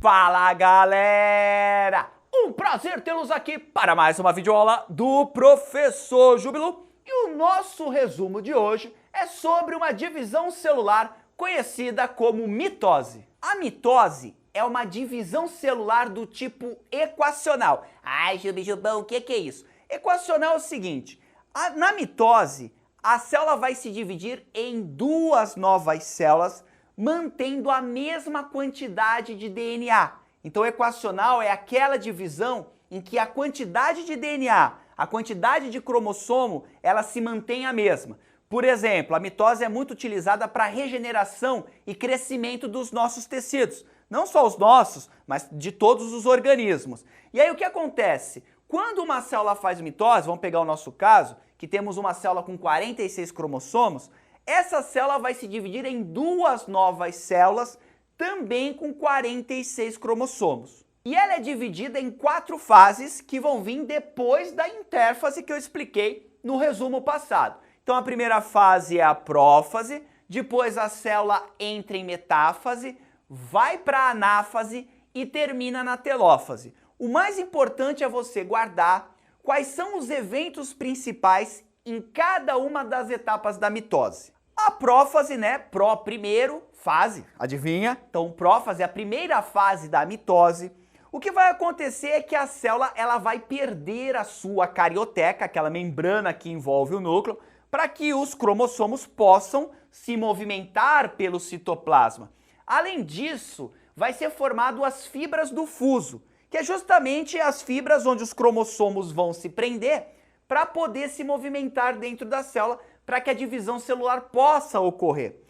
Fala galera! Um prazer tê-los aqui para mais uma videoaula do Professor Júbilo e o nosso resumo de hoje é sobre uma divisão celular conhecida como mitose. A mitose é uma divisão celular do tipo equacional. Ai, Jubão, o que é isso? Equacional é o seguinte, na mitose a célula vai se dividir em duas novas células mantendo a mesma quantidade de DNA. Então, equacional é aquela divisão em que a quantidade de DNA, a quantidade de cromossomo, ela se mantém a mesma. Por exemplo, a mitose é muito utilizada para regeneração e crescimento dos nossos tecidos. Não só os nossos, mas de todos os organismos. E aí o que acontece? Quando uma célula faz mitose, vamos pegar o nosso caso, que temos uma célula com 46 cromossomos, essa célula vai se dividir em duas novas células, também com 46 cromossomos. E ela é dividida em 4 fases que vão vir depois da intérfase que eu expliquei no resumo passado. Então a primeira fase é a prófase, depois a célula entra em metáfase, vai para a anáfase e termina na telófase. O mais importante é você guardar quais são os eventos principais em cada uma das etapas da mitose. A prófase, né? Primeiro, fase, adivinha? Então, prófase é a primeira fase da mitose. O que vai acontecer é que a célula ela vai perder a sua carioteca, aquela membrana que envolve o núcleo, para que os cromossomos possam se movimentar pelo citoplasma. Além disso, vai ser formado as fibras do fuso, que é justamente as fibras onde os cromossomos vão se prender para poder se movimentar dentro da célula, para que a divisão celular possa ocorrer.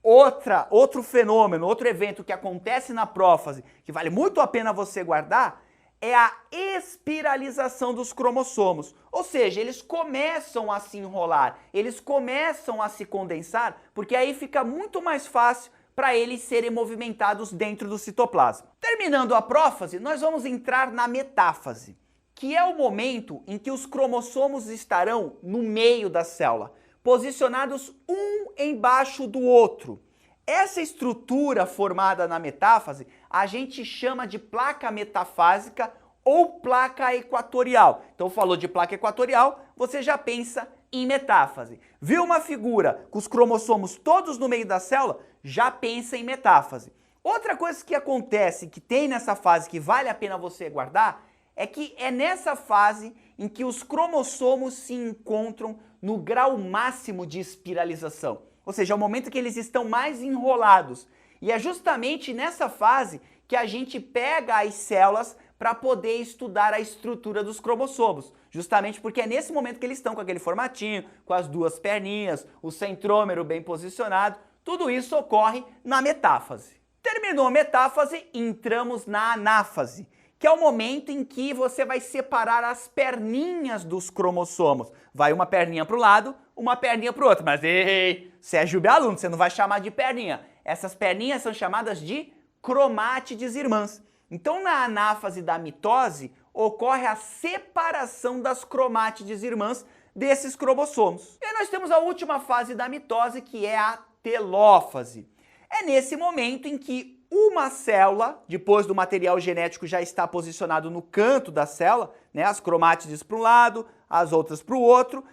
Outro fenômeno, outro evento que acontece na prófase, que vale muito a pena você guardar, é a espiralização dos cromossomos. Ou seja, eles começam a se enrolar, eles começam a se condensar, porque aí fica muito mais fácil para eles serem movimentados dentro do citoplasma. Terminando a prófase, nós vamos entrar na metáfase, que é o momento em que os cromossomos estarão no meio da célula, posicionados um embaixo do outro. Essa estrutura formada na metáfase a gente chama de placa metafásica ou placa equatorial. Então falou de placa equatorial, você já pensa em metáfase. Viu uma figura com os cromossomos todos no meio da célula, já pensa em metáfase. Outra coisa que acontece, que tem nessa fase que vale a pena você guardar, é que é nessa fase em que os cromossomos se encontram no grau máximo de espiralização. Ou seja, é o momento que eles estão mais enrolados. E é justamente nessa fase que a gente pega as células para poder estudar a estrutura dos cromossomos. Justamente porque é nesse momento que eles estão com aquele formatinho, com as duas perninhas, o centrômero bem posicionado. Tudo isso ocorre na metáfase. Terminou a metáfase, entramos na anáfase, que é o momento em que você vai separar as perninhas dos cromossomos. Vai uma perninha para o lado, uma perninha para o outro. Mas ei, você é aluno, você não vai chamar de perninha. Essas perninhas são chamadas de cromátides irmãs. Então, na anáfase da mitose, ocorre a separação das cromátides irmãs desses cromossomos. E aí nós temos a última fase da mitose, que é a telófase. É nesse momento em que uma célula, depois do material genético já está posicionado no canto da célula, né, as cromátides para um lado, as outras para o outro,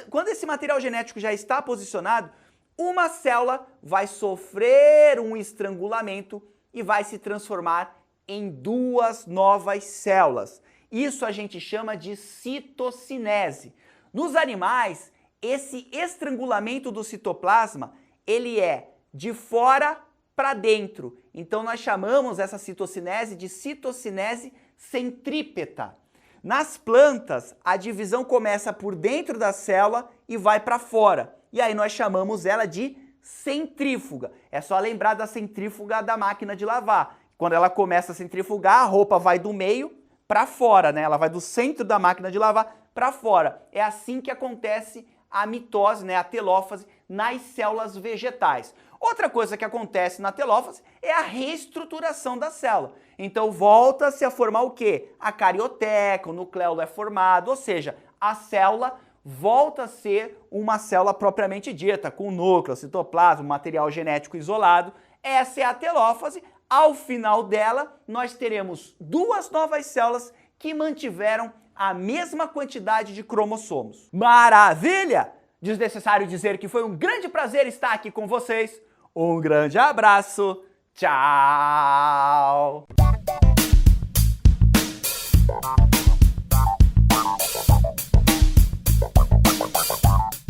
quando esse material genético já está posicionado, uma célula vai sofrer um estrangulamento e vai se transformar em duas novas células. Isso a gente chama de citocinese. Nos animais, esse estrangulamento do citoplasma, ele é de fora para dentro. Então nós chamamos essa citocinese de citocinese centrípeta. Nas plantas, a divisão começa por dentro da célula e vai para fora. E aí nós chamamos ela de centrífuga. É só lembrar da centrífuga da máquina de lavar. Quando ela começa a centrifugar, a roupa vai do meio para fora, né? Ela vai do centro da máquina de lavar para fora. É assim que acontece a mitose, né? A telófase nas células vegetais. Outra coisa que acontece na telófase é a reestruturação da célula. Então volta-se a formar o quê? A carioteca, o nucleolo é formado, ou seja, a célula volta a ser uma célula propriamente dita, com núcleo, citoplasma, material genético isolado. Essa é a telófase, ao final dela, nós teremos duas novas células que mantiveram a mesma quantidade de cromossomos. Maravilha! Desnecessário dizer que foi um grande prazer estar aqui com vocês. Um grande abraço. Tchau!